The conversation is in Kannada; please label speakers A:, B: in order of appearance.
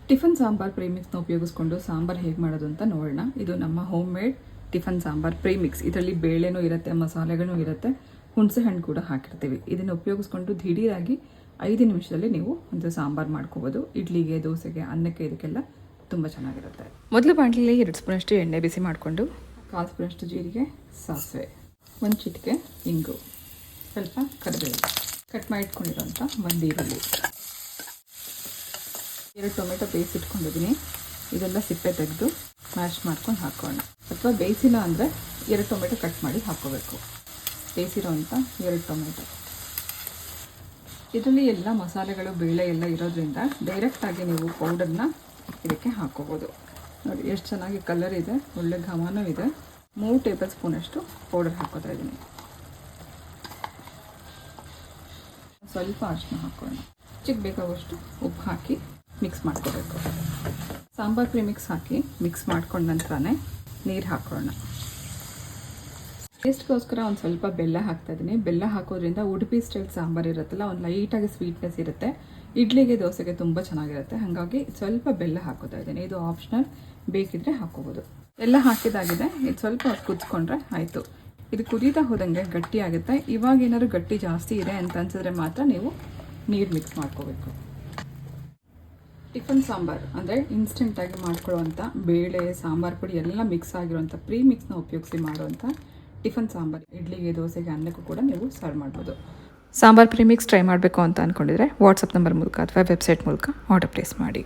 A: ಟಿಫನ್ ಸಾಂಬಾರ್ ಪ್ರೀಮಿಕ್ಸ್ನ ಉಪಯೋಗಿಸ್ಕೊಂಡು ಸಾಂಬಾರ್ ಹೇಗೆ ಮಾಡೋದು ಅಂತ ನೋಡೋಣ. ಇದು ನಮ್ಮ home made tiffin sambar premix. ಇದರಲ್ಲಿ ಬೇಳೆನೂ ಇರುತ್ತೆ, ಮಸಾಲೆಗಳೂ ಇರುತ್ತೆ, ಹುಣಸೆ ಹಣ್ಣು ಕೂಡ ಹಾಕಿರ್ತೀವಿ. ಇದನ್ನು ಉಪಯೋಗಿಸ್ಕೊಂಡು ದಿಢೀರಾಗಿ 5 ನಿಮಿಷದಲ್ಲಿ ನೀವು ಒಂದು ಸಾಂಬಾರ್ ಮಾಡ್ಕೋಬೋದು. ಇಡ್ಲಿಗೆ, ದೋಸೆಗೆ, ಅನ್ನಕ್ಕೆ ಇದಕ್ಕೆಲ್ಲ ತುಂಬ ಚೆನ್ನಾಗಿರುತ್ತೆ. ಮೊದಲು ಬಾಣಲಿಯಲ್ಲಿ 2 ಸ್ಪೂನಷ್ಟು ಎಣ್ಣೆ ಬಿಸಿ ಮಾಡಿಕೊಂಡು 1/4 ಸ್ಪೂನಷ್ಟು ಜೀರಿಗೆ, ಸಾಸಿವೆ, 1 ಚಿಟಿಕೆ ಇಂಗು, ಸ್ವಲ್ಪ ಕರಿಬೇವು, ಕಟ್ ಮಾಡಿ ಇಟ್ಕೊಂಡಿರೋಂಥ 1 ಈರುಳ್ಳಿ, 2 ಟೊಮೆಟೊ ಬೇಯಿಸಿ ಇಟ್ಕೊಂಡಿದ್ದೀನಿ. ಇದೆಲ್ಲ ಸಿಪ್ಪೆ ತೆಗೆದು ಮ್ಯಾಶ್ ಮಾಡ್ಕೊಂಡು ಹಾಕೋಣ. ಅಥವಾ ಬೇಯಿಸಿಲ್ಲ ಅಂದರೆ 2 ಟೊಮೆಟೊ ಕಟ್ ಮಾಡಿ ಹಾಕ್ಕೋಬೇಕು. ಬೇಯಿಸಿರೋಂಥ 2 ಟೊಮೆಟೊ. ಇದರಲ್ಲಿ ಎಲ್ಲ ಮಸಾಲೆಗಳು, ಬೇಳೆ ಎಲ್ಲ ಇರೋದ್ರಿಂದ ಡೈರೆಕ್ಟಾಗಿ ನೀವು ಪೌಡರ್ನ ಇದಕ್ಕೆ ಹಾಕ್ಕೋಬೋದು. ನೋಡಿ ಎಷ್ಟು ಚೆನ್ನಾಗಿ ಕಲರ್ ಇದೆ, ಒಳ್ಳೆ ಘಮನೂ ಇದೆ. 3 ಟೇಬಲ್ ಸ್ಪೂನಷ್ಟು ಪೌಡರ್ ಹಾಕೋತಾ ಇದ್ದೀನಿ. ಸ್ವಲ್ಪ ಅರಿಶಿನ ಹಾಕೋಣ. ಚಿಕ್ಕ ಬೇಕಾಗುವಷ್ಟು ಉಪ್ಪು ಹಾಕಿ ಮಿಕ್ಸ್ ಮಾಡ್ಕೋಬೇಕು. ಸಾಂಬಾರ್ ಪ್ರೀಮಿಕ್ಸ್ ಹಾಕಿ ಮಿಕ್ಸ್ ಮಾಡ್ಕೊಂಡ ನಂತರನೇ ನೀರು ಹಾಕೋಣ. ಟೇಸ್ಟ್ಗೋಸ್ಕರ ಒಂದು ಸ್ವಲ್ಪ ಬೆಲ್ಲ ಹಾಕ್ತಾ ಇದ್ದೀನಿ. ಬೆಲ್ಲ ಹಾಕೋದ್ರಿಂದ ಉಡುಪಿ ಸ್ಟೈಲ್ ಸಾಂಬಾರು ಇರುತ್ತಲ್ಲ, ಒಂದು ಲೈಟಾಗಿ ಸ್ವೀಟ್ನೆಸ್ ಇರುತ್ತೆ. ಇಡ್ಲಿಗೆ, ದೋಸೆಗೆ ತುಂಬ ಚೆನ್ನಾಗಿರುತ್ತೆ. ಹಾಗಾಗಿ ಸ್ವಲ್ಪ ಬೆಲ್ಲ ಹಾಕೋತಾ ಇದ್ದೀನಿ. ಇದು ಆಪ್ಷನಲ್, ಬೇಕಿದ್ರೆ ಹಾಕೋಬೋದು. ಎಲ್ಲ ಹಾಕಿದಾಗಿದೆ. ಇದು ಸ್ವಲ್ಪ ಹೊತ್ತು ಕುದಿಸ್ಕೊಂಡ್ರೆ ಆಯಿತು. ಇದು ಕುದೀತಾ ಹೋದಂಗೆ ಗಟ್ಟಿ ಆಗುತ್ತೆ. ಇವಾಗ ಏನಾದ್ರು ಗಟ್ಟಿ ಜಾಸ್ತಿ ಇದೆ ಅಂತ ಅನ್ಸಿದ್ರೆ ಮಾತ್ರ ನೀವು ನೀರು ಮಿಕ್ಸ್ ಮಾಡ್ಕೋಬೇಕು. ಟಿಫನ್ ಸಾಂಬಾರ್ ಅಂದರೆ ಇನ್ಸ್ಟೆಂಟಾಗಿ ಮಾಡ್ಕೊಳ್ಳೋವಂಥ ಬೇಳೆ, ಸಾಂಬಾರು ಪುಡಿ ಎಲ್ಲ ಮಿಕ್ಸ್ ಆಗಿರೋಂಥ ಪ್ರೀಮಿಕ್ಸ್ನ ಉಪಯೋಗಿಸಿ ಮಾಡುವಂಥ ಟಿಫನ್ ಸಾಂಬಾರ್ ಇಡ್ಲಿಗೆ, ದೋಸೆಗೆ, ಅನ್ನಕ್ಕೂ ಕೂಡ ನೀವು ಸರ್ವ್ ಮಾಡ್ಬೋದು. ಸಾಂಬಾರ್ ಪ್ರೀಮಿಕ್ಸ್ ಟ್ರೈ ಮಾಡಬೇಕು ಅಂತ ಅಂದ್ಕೊಂಡಿದ್ರೆ ವಾಟ್ಸಪ್ ನಂಬರ್ ಮೂಲಕ ಅಥವಾ ವೆಬ್ಸೈಟ್ ಮೂಲಕ ಆರ್ಡರ್ ಪ್ಲೇಸ್ ಮಾಡಿ.